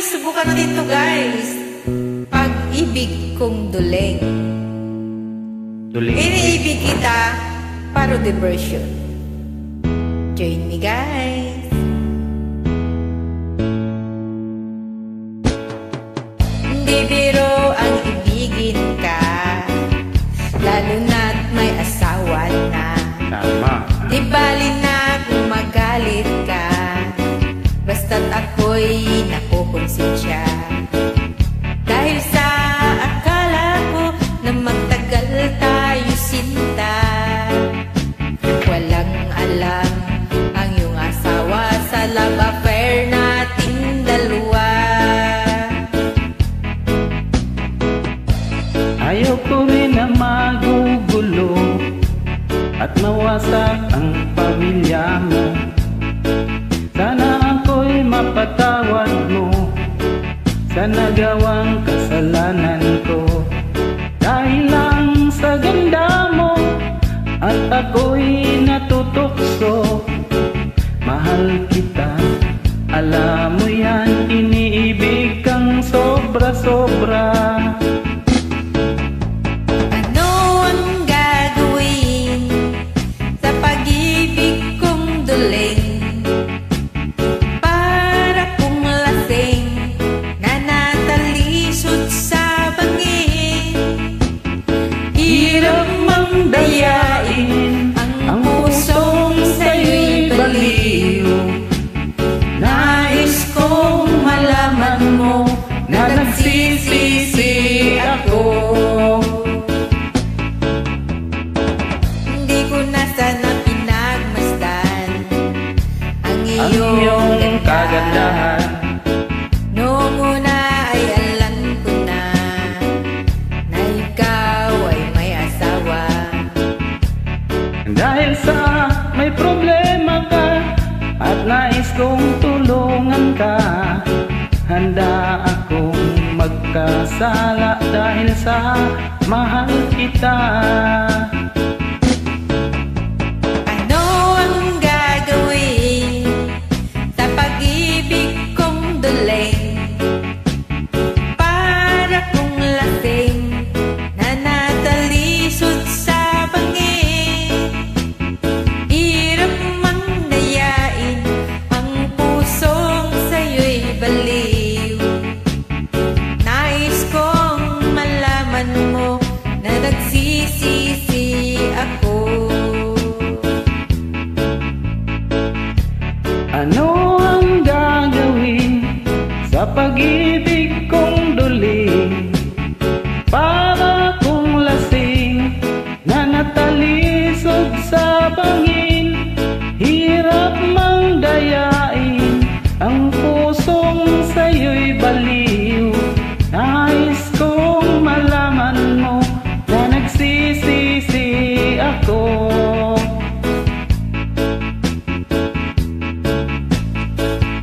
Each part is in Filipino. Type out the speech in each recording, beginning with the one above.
subukan natin to guys. Pag-ibig kong duleng. Iniibig kita para diversion. Join me guys. Hindi biro ang ibigin ka, lalo na't may asawa na. Tama. Di bali na kung magalit ka, basta't ako'y nakukonsensya. Dahil sa akala ko na magtagal tayo sinta, walang alam ang iyong asawa sa love affair nating dalawa. Ayaw ko rin na magugulo at mawasak ang pamilya mo. Sana ako'y mapatawad mo sa nagawang kasalanan ko. Dahil lang sa ganda mo at ako'y natutukso. Mahal kita, alam mo yan, iniibig kang sobra-sobra. Ano ang gagawin sa pag-ibig kong duleng? Para kong lasing na natalisod sa bangin. Hirap mang dayain ang pusong sa'yo'y baliw. Nais kong malaman mo na nagsisisi ako. Hindi ko na sana pinagmasdan ang iyong kagandahan. Noong una ay alam ko na na ikaw ay may asawa. Dahil sa may problema ka at nais kong tulungan ka, handa akong magkasala dahil sa mahal kita. Ano ang gagawin sa pag-ibig kong duleng? Para kong lasing na natalisod sa bangin. Hirap mang dayain ang pusong sa'yo'y baliw. Nais kong malaman mo na nagsisisi ako. Ano ang gagawin sa pag-ibig kong duling? Para kong lasing na natalisod sa bangin. Hirap mang dayain ang pusong sa'yo'y baliw. Nais kong malaman mo na nagsisisi ako.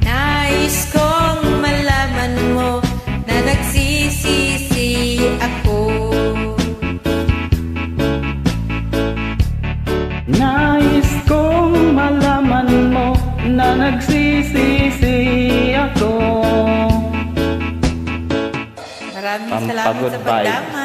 Nais kong malaman mo na nagsisisi ako. Nais kong malaman mo na nagsisisi ako. Maraming salamat Pampagod sa vibes. pagdama.